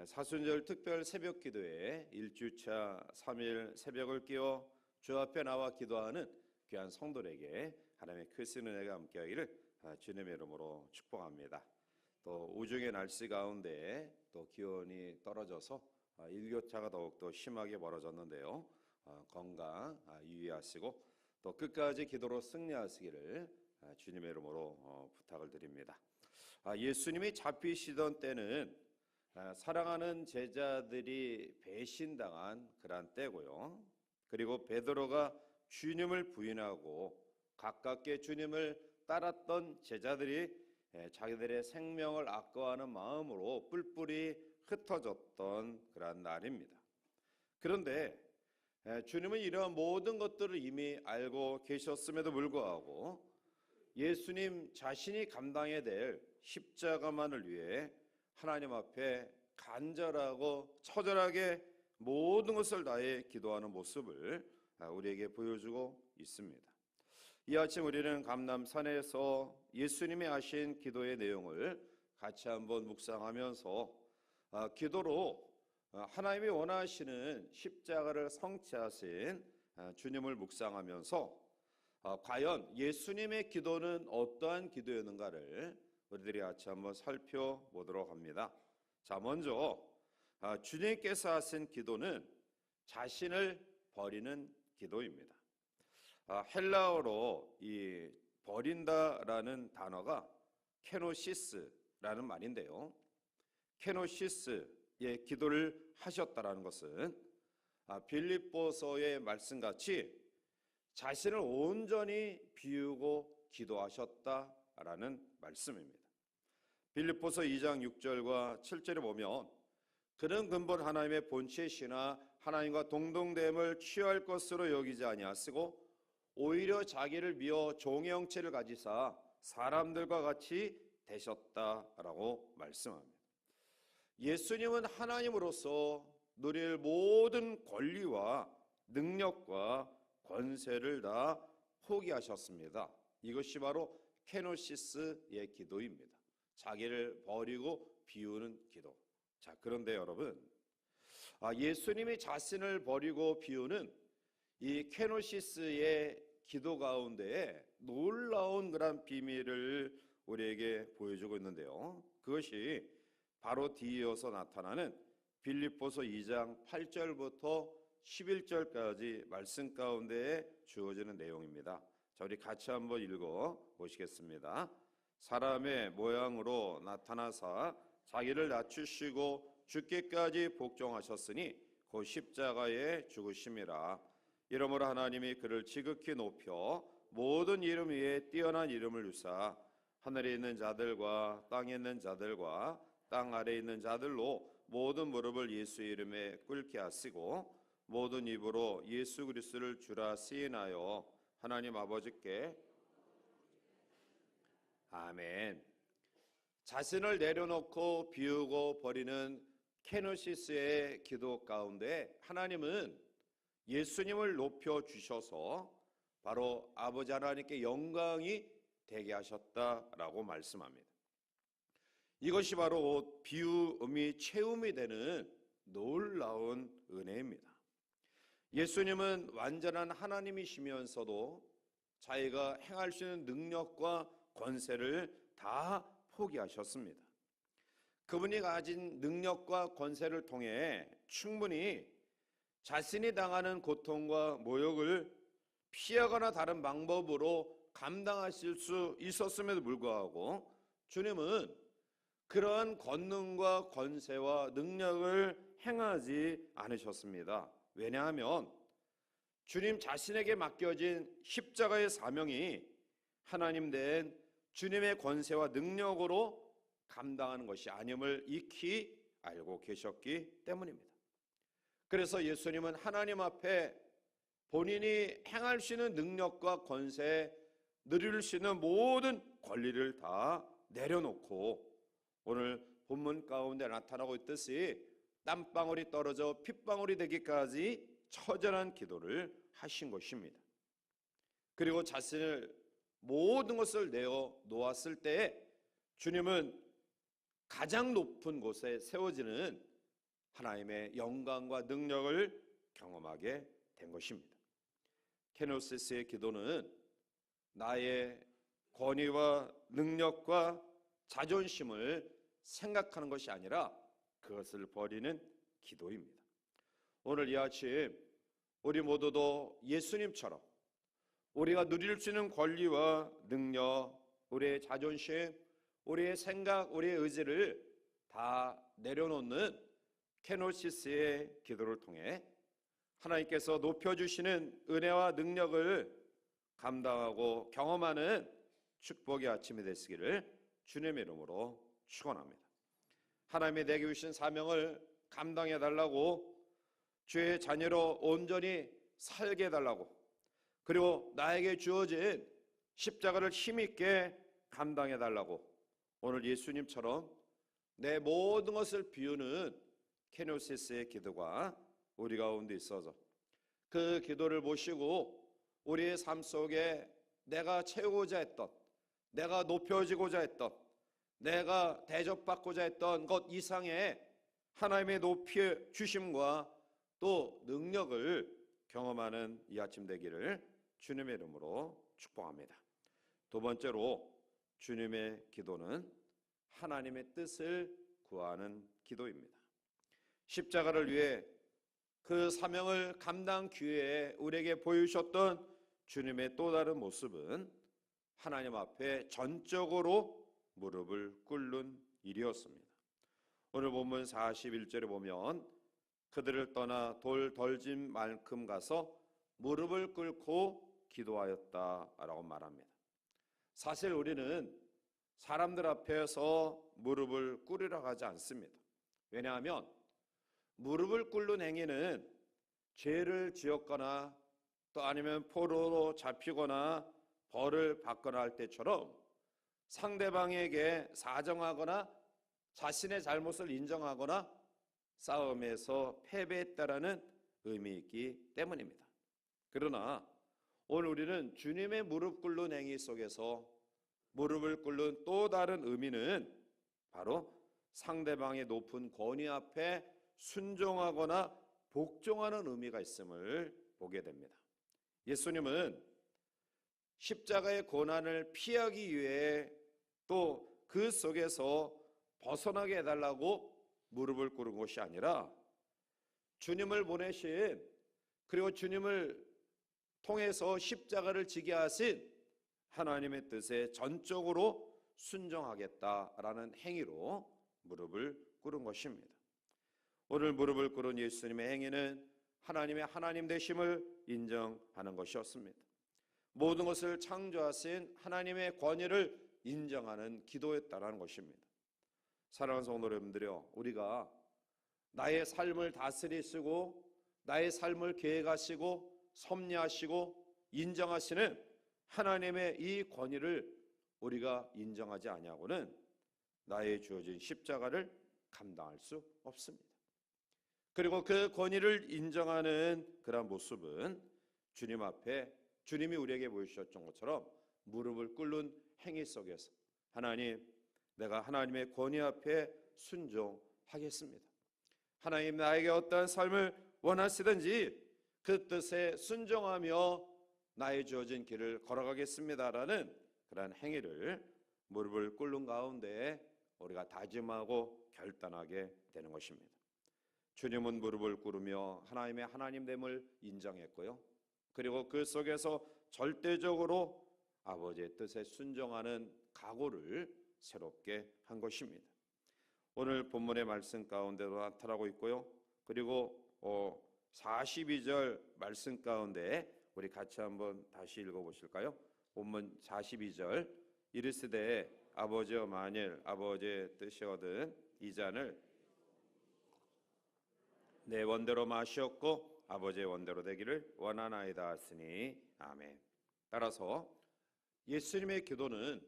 사순절 특별 새벽 기도에 1주차 3일 새벽을 깨워 주 앞에 나와 기도하는 귀한 성도들에게 하나님의 크신 은혜가 함께하기를 주님의 이름으로 축복합니다. 또 우중의 날씨 가운데 또 기온이 떨어져서 일교차가 더욱더 심하게 벌어졌는데요. 건강 유의하시고 또 끝까지 기도로 승리하시기를 주님의 이름으로 부탁을 드립니다. 예수님이 잡히시던 때는 사랑하는 제자들이 배신당한 그런 때고요. 그리고 베드로가 주님을 부인하고 가깝게 주님을 따랐던 제자들이 자기들의 생명을 아까워하는 마음으로 뿔뿔이 흩어졌던 그런 날입니다. 그런데 주님은 이러한 모든 것들을 이미 알고 계셨음에도 불구하고 예수님 자신이 감당해야 될 십자가만을 위해 하나님 앞에 간절하고 처절하게 모든 것을 다해 기도하는 모습을 우리에게 보여주고 있습니다. 이 아침 우리는 감람산에서 예수님이 하신 기도의 내용을 같이 한번 묵상하면서 기도로 하나님이 원하시는 십자가를 성취하신 주님을 묵상하면서 과연 예수님의 기도는 어떠한 기도였는가를 우리들이 같이 한번 살펴보도록 합니다. 자, 먼저 주님께서 하신 기도는 자신을 버리는 기도입니다. 헬라어로 이 버린다라는 단어가 케노시스라는 말인데요. 케노시스의 기도를 하셨다라는 것은 빌립보서의 말씀같이 자신을 온전히 비우고 기도하셨다라는 말씀입니다. 빌립보서 2장 6절과 7절에 보면 그는 근본 하나님의 본체시나 하나님과 동등됨을 취할 것으로 여기지 아니하시고 오히려 자기를 비워 종의 형체를 가지사 사람들과 같이 되셨다라고 말씀합니다. 예수님은 하나님으로서 누릴 모든 권리와 능력과 권세를 다 포기하셨습니다. 이것이 바로 케노시스의 기도입니다. 자기를 버리고 비우는 기도. 자, 그런데 여러분, 예수님이 자신을 버리고 비우는 이 케노시스의 기도 가운데에 놀라운 그런 비밀을 우리에게 보여주고 있는데요. 그것이 바로 뒤이어서 나타나는 빌립보서 2장 8절부터 11절까지 말씀 가운데에 주어지는 내용입니다. 자, 우리 같이 한번 읽어 보시겠습니다. 사람의 모양으로 나타나사 자기를 낮추시고 죽기까지 복종하셨으니 곧 십자가에 죽으심이라. 이러므로 하나님이 그를 지극히 높여 모든 이름 위에 뛰어난 이름을 주사 하늘에 있는 자들과 땅에 있는 자들과 땅 아래에 있는 자들로 모든 무릎을 예수의 이름에 꿇게 하시고 모든 입으로 예수 그리스도를 주라 시인하여 하나님 아버지께 아멘. 자신을 내려놓고 비우고 버리는 케노시스의 기도 가운데 하나님은 예수님을 높여주셔서 바로 아버지 하나님께 영광이 되게 하셨다라고 말씀합니다. 이것이 바로 비움이 채움이 되는 놀라운 은혜입니다. 예수님은 완전한 하나님이시면서도 자기가 행할 수 있는 능력과 권세를 다 포기하셨습니다. 그분이 가진 능력과 권세를 통해 충분히 자신이 당하는 고통과 모욕을 피하거나 다른 방법으로 감당하실 수 있었음에도 불구하고 주님은 그러한 권능과 권세와 능력을 행하지 않으셨습니다. 왜냐하면 주님 자신에게 맡겨진 십자가의 사명이 하나님 된 주님의 권세와 능력으로 감당하는 것이 아님을 익히 알고 계셨기 때문입니다. 그래서 예수님은 하나님 앞에 본인이 행할 수 있는 능력과 권세, 누릴 수 있는 모든 권리를 다 내려놓고 오늘 본문 가운데 나타나고 있듯이 땀방울이 떨어져 핏방울이 되기까지 처절한 기도를 하신 것입니다. 그리고 자신을 모든 것을 내어 놓았을 때 주님은 가장 높은 곳에 세워지는 하나님의 영광과 능력을 경험하게 된 것입니다. 케노시스의 기도는 나의 권위와 능력과 자존심을 생각하는 것이 아니라 그것을 버리는 기도입니다. 오늘 이 아침 우리 모두도 예수님처럼 우리가 누릴 수 있는 권리와 능력, 우리의 자존심, 우리의 생각, 우리의 의지를 다 내려놓는 케노시스의 기도를 통해 하나님께서 높여주시는 은혜와 능력을 감당하고 경험하는 축복의 아침이 되시기를 주님의 이름으로 축원합니다. 하나님이 내게 주신 사명을 감당해 달라고, 주의 자녀로 온전히 살게 해달라고, 그리고 나에게 주어진 십자가를 힘있게 감당해 달라고 오늘 예수님처럼 내 모든 것을 비우는 케노시스의 기도가 우리 가운데 있어서 그 기도를 모시고 우리의 삶 속에 내가 채우고자 했던, 내가 높여지고자 했던, 내가 대접받고자 했던 것 이상의 하나님의 높이 주심과 또 능력을 경험하는 이 아침 되기를 주님의 이름으로 축복합니다. 두 번째로, 주님의 기도는 하나님의 뜻을 구하는 기도입니다. 십자가를 위해 그 사명을 감당 기회에 우리에게 보여주셨던 주님의 또 다른 모습은 하나님 앞에 전적으로 무릎을 꿇는 일이었습니다. 오늘 본문 41절에 보면 그들을 떠나 돌 덜진 만큼 가서 무릎을 꿇고 기도하였다라고 말합니다. 사실 우리는 사람들 앞에서 무릎을 꿇으라고 하지 않습니다. 왜냐하면 무릎을 꿇는 행위는 죄를 지었거나 또 아니면 포로로 잡히거나 벌을 받거나 할 때처럼 상대방에게 사정하거나 자신의 잘못을 인정하거나 싸움에서 패배했다라는 의미 있기 때문입니다. 그러나 오늘 우리는 주님의 무릎 꿇는 행위 속에서 무릎을 꿇는 또 다른 의미는 바로 상대방의 높은 권위 앞에 순종하거나 복종하는 의미가 있음을 보게 됩니다. 예수님은 십자가의 고난을 피하기 위해 또 그 속에서 벗어나게 해달라고 무릎을 꿇은 것이 아니라 주님을 보내신, 그리고 주님을 통해서 십자가를 지게 하신 하나님의 뜻에 전적으로 순종하겠다라는 행위로 무릎을 꿇은 것입니다. 오늘 무릎을 꿇은 예수님의 행위는 하나님의 하나님 되심을 인정하는 것이었습니다. 모든 것을 창조하신 하나님의 권위를 인정하는 기도였다라는 것입니다. 사랑하는 성도 여러분들이요, 우리가 나의 삶을 다스리시고 나의 삶을 계획하시고 섭리하시고 인정하시는 하나님의 이 권위를 우리가 인정하지 아니하고는 나의 주어진 십자가를 감당할 수 없습니다. 그리고 그 권위를 인정하는 그런 모습은 주님 앞에 주님이 우리에게 보여주셨던 것처럼 무릎을 꿇는 행위 속에서 하나님, 내가 하나님의 권위 앞에 순종하겠습니다. 하나님, 나에게 어떠한 삶을 원하시든지 그 뜻에 순종하며 나의 주어진 길을 걸어가겠습니다라는 그러한 행위를 무릎을 꿇는 가운데 우리가 다짐하고 결단하게 되는 것입니다. 주님은 무릎을 꿇으며 하나님의 하나님됨을 인정했고요, 그리고 그 속에서 절대적으로 아버지의 뜻에 순종하는 각오를 새롭게 한 것입니다. 오늘 본문의 말씀 가운데도 나타나고 있고요, 그리고 42절 말씀 가운데 우리 같이 한번 다시 읽어보실까요? 본문 42절, 이르시되 아버지여 만일 아버지의 뜻이거든 이 잔을 내 원대로 마시었고 아버지의 원대로 되기를 원하나이다 하시니 아멘. 따라서 예수님의 기도는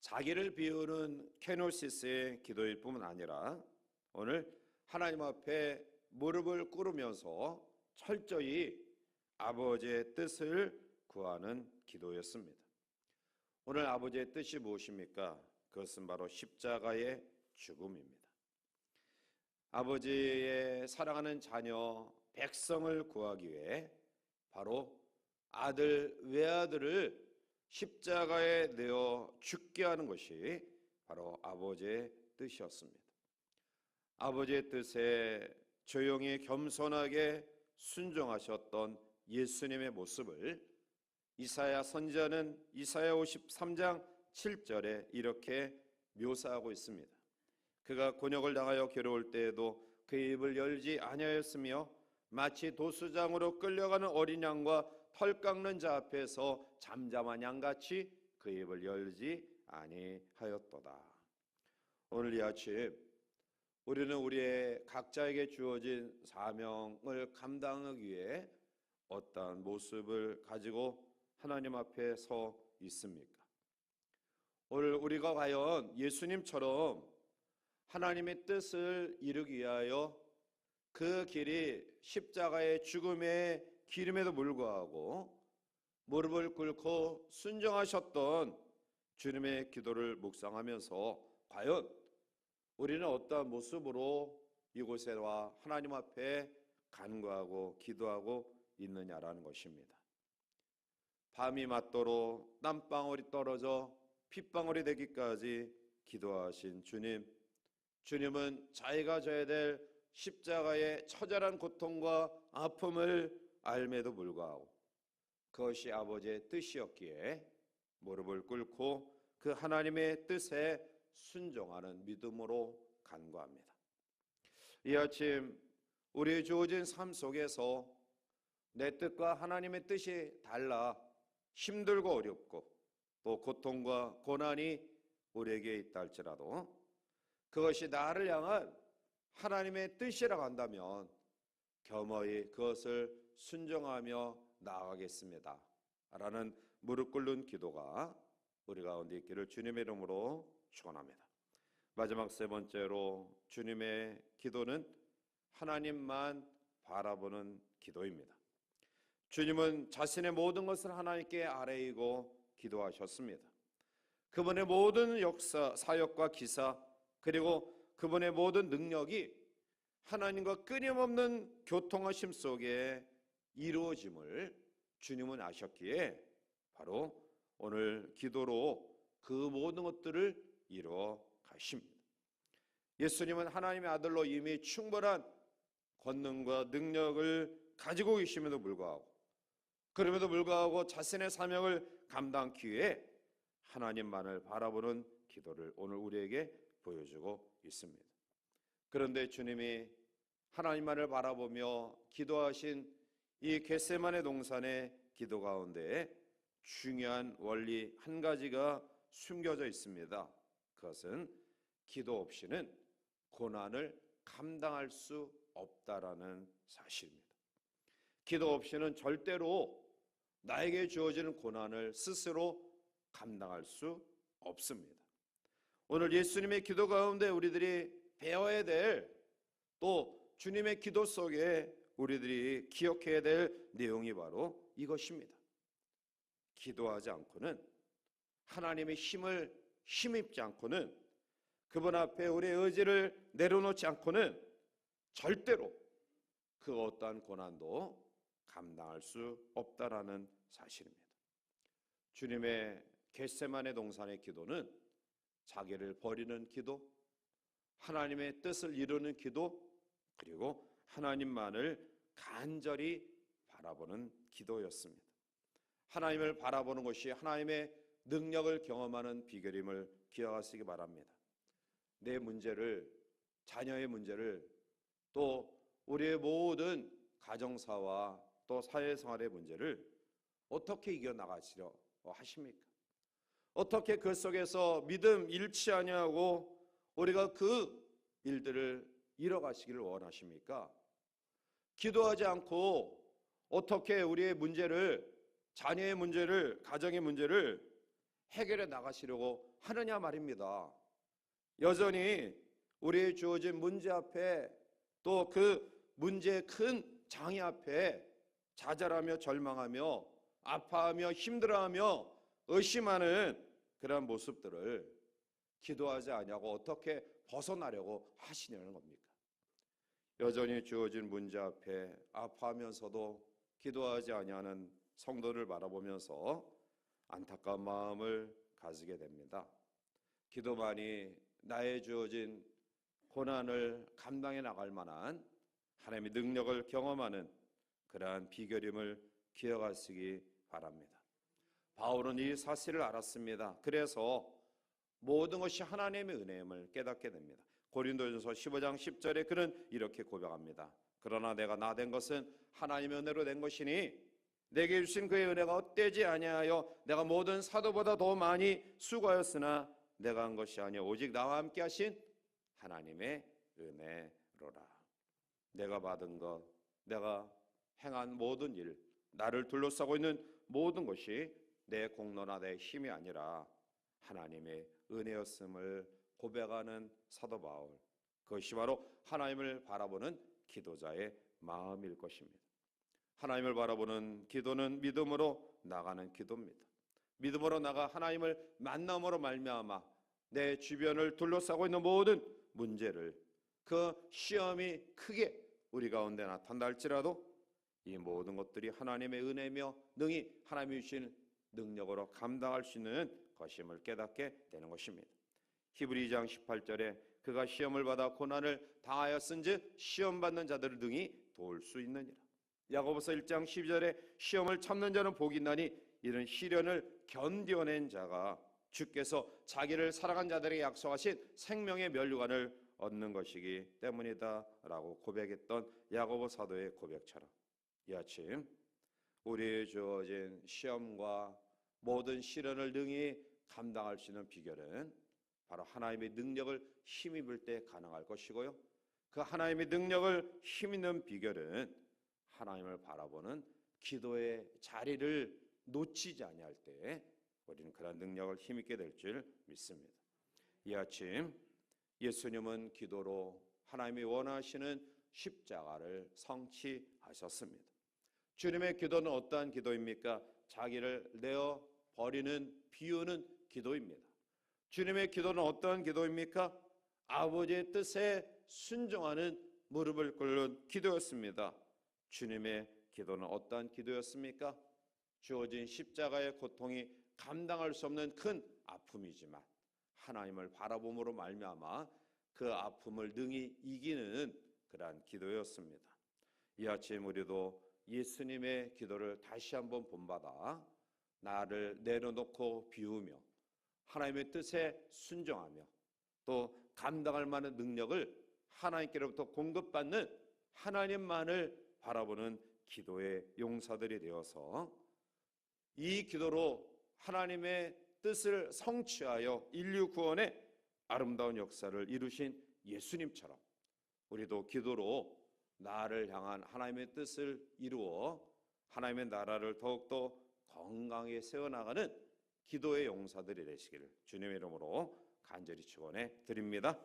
자기를 비우는 케노시스의 기도일 뿐만 아니라 오늘 하나님 앞에 무릎을 꿇으면서 철저히 아버지의 뜻을 구하는 기도였습니다. 오늘 아버지의 뜻이 무엇입니까? 그것은 바로 십자가의 죽음입니다. 아버지의 사랑하는 자녀 백성을 구하기 위해 바로 아들 외아들을 십자가에 내어 죽게 하는 것이 바로 아버지의 뜻이었습니다. 아버지의 뜻에 조용히 겸손하게 순종하셨던 예수님의 모습을 이사야 선지자는 이사야 53장 7절에 이렇게 묘사하고 있습니다. 그가 곤욕을 당하여 괴로울 때에도 그의 입을 열지 아니하였으며 마치 도수장으로 끌려가는 어린 양과 털 깎는 자 앞에서 잠잠한 양같이 그의 입을 열지 아니하였도다. 오늘 이 아침 우리는 우리의 각자에게 주어진 사명을 감당하기 위해 어떠한 모습을 가지고 하나님 앞에 서 있습니까? 오늘 우리가 과연 예수님처럼 하나님의 뜻을 이루기 위하여 그 길이 십자가의 죽음의 길임에도 불구하고 무릎을 꿇고 순종하셨던 주님의 기도를 묵상하면서 과연 우리는 어떠한 모습으로 이곳에와 하나님 앞에 간구하고 기도하고 있느냐라는 것입니다. 밤이 맞도록 땀방울이 떨어져 핏방울이 되기까지 기도하신 주님, 주님은 자기가 져야 될 십자가의 처절한 고통과 아픔을 알매도 불구하고 그것이 아버지의 뜻이었기에 무릎을 꿇고 그 하나님의 뜻에 순종하는 믿음으로 간구합니다. 이 아침 우리의 주어진 삶 속에서 내 뜻과 하나님의 뜻이 달라 힘들고 어렵고 또 고통과 고난이 우리에게 있다 할지라도 그것이 나를 향한 하나님의 뜻이라고 한다면 겸허히 그것을 순종하며 나아가겠습니다 라는 무릎 꿇는 기도가 우리 가운데 있기를 주님의 이름으로 축원합니다. 마지막 세 번째로 주님의 기도는 하나님만 바라보는 기도입니다. 주님은 자신의 모든 것을 하나님께 아뢰이고 기도하셨습니다. 그분의 모든 역사, 사역과 기사 그리고 그분의 모든 능력이 하나님과 끊임없는 교통하심 속에 이루어짐을 주님은 아셨기에 바로 오늘 기도로 그 모든 것들을 이루어 가십니다. 예수님은 하나님의 아들로 이미 충분한 권능과 능력을 가지고 계심에도 불구하고 그럼에도 불구하고 자신의 사명을 감당하기 위해 하나님만을 바라보는 기도를 오늘 우리에게 보여주고 있습니다. 그런데 주님이 하나님만을 바라보며 기도하신 이 겟세마네 동산의 기도 가운데 중요한 원리 한 가지가 숨겨져 있습니다. 그것은 기도 없이는 고난을 감당할 수 없다라는 사실입니다. 기도 없이는 절대로 나에게 주어지는 고난을 스스로 감당할 수 없습니다. 오늘 예수님의 기도 가운데 우리들이 배워야 될 또 주님의 기도 속에 우리들이 기억해야 될 내용이 바로 이것입니다. 기도하지 않고는 하나님의 힘을 힘입지 않고는 그분 앞에 우리의 의지를 내려놓지 않고는 절대로 그 어떠한 고난도 감당할 수 없다라는 사실입니다. 주님의 겟세마네 동산의 기도는 자기를 버리는 기도, 하나님의 뜻을 이루는 기도, 그리고 하나님만을 간절히 바라보는 기도였습니다. 하나님을 바라보는 것이 하나님의 능력을 경험하는 비결임을 기억하시기 바랍니다. 내 문제를, 자녀의 문제를, 또 우리의 모든 가정사와 또 사회생활의 문제를 어떻게 이겨나가시려 하십니까? 어떻게 그 속에서 믿음 잃지 아니하고 우리가 그 일들을 이뤄가시기를 원하십니까? 기도하지 않고 어떻게 우리의 문제를, 자녀의 문제를, 가정의 문제를 해결해 나가시려고 하느냐 말입니다. 여전히 우리의 주어진 문제 앞에 또 그 문제의 큰 장애 앞에 좌절하며 절망하며 아파하며 힘들어하며 의심하는 그런 모습들을 기도하지 아니하고 어떻게 벗어나려고 하시냐는 겁니까? 여전히 주어진 문제 앞에 아파하면서도 기도하지 아니하는 성도를 바라보면서 안타까운 마음을 가지게 됩니다. 기도만이 나의 주어진 고난을 감당해 나갈 만한 하나님의 능력을 경험하는 그러한 비결임을 기억하시기 바랍니다. 바울은 이 사실을 알았습니다. 그래서 모든 것이 하나님의 은혜임을 깨닫게 됩니다. 고린도전서 15장 10절에 그는 이렇게 고백합니다. 그러나 내가 나 된 것은 하나님의 은혜로 된 것이니 내게 주신 그의 은혜가 헛되지 아니하여 내가 모든 사도보다 더 많이 수고하였으나 내가 한 것이 아니요 오직 나와 함께 하신 하나님의 은혜로라. 내가 받은 것, 내가 행한 모든 일, 나를 둘러싸고 있는 모든 것이 내 공로나 내 힘이 아니라 하나님의 은혜였음을 고백하는 사도 바울, 그것이 바로 하나님을 바라보는 기도자의 마음일 것입니다. 하나님을 바라보는 기도는 믿음으로 나가는 기도입니다. 믿음으로 나가 하나님을 만남으로 말미암아 내 주변을 둘러싸고 있는 모든 문제를, 그 시험이 크게 우리 가운데 나타날지라도 이 모든 것들이 하나님의 은혜며 능히 하나님이 주신 능력으로 감당할 수 있는 것임을 깨닫게 되는 것입니다. 히브리 2장 18절에 그가 시험을 받아 고난을 당하였은즉 시험 받는 자들을 능히 도울 수 있느니라. 야고보서 1장 12절에 시험을 참는 자는 복이 있나니 이런 시련을 견뎌낸 자가 주께서 자기를 사랑한 자들에게 약속하신 생명의 면류관을 얻는 것이기 때문이다 라고 고백했던 야고보 사도의 고백처럼 이 아침 우리의 주어진 시험과 모든 시련을 능히 감당할 수 있는 비결은 바로 하나님의 능력을 힘입을 때 가능할 것이고요, 그 하나님의 능력을 힘입는 비결은 하나님을 바라보는 기도의 자리를 놓치지 아니할 때 우리는 그런 능력을 힘입게 될 줄 믿습니다. 이 아침 예수님은 기도로 하나님이 원하시는 십자가를 성취하셨습니다. 주님의 기도는 어떠한 기도입니까? 자기를 내어 버리는 비우는 기도입니다. 주님의 기도는 어떠한 기도입니까? 아버지의 뜻에 순종하는 무릎을 꿇는 기도였습니다. 주님의 기도는 어떠한 기도였습니까? 주어진 십자가의 고통이 감당할 수 없는 큰 아픔이지만 하나님을 바라봄으로 말미암아 그 아픔을 능히 이기는 그러한 기도였습니다. 이 아침 우리도 예수님의 기도를 다시 한번 본받아 나를 내려놓고 비우며 하나님의 뜻에 순종하며 또 감당할 만한 능력을 하나님께로부터 공급받는 하나님만을 바라보는 기도의 용사들이 되어서 이 기도로 하나님의 뜻을 성취하여 인류 구원의 아름다운 역사를 이루신 예수님처럼 우리도 기도로 나를 향한 하나님의 뜻을 이루어 하나님의 나라를 더욱더 건강하게 세워나가는 기도의 용사들이 되시기를 주님의 이름으로 간절히 축원해 드립니다.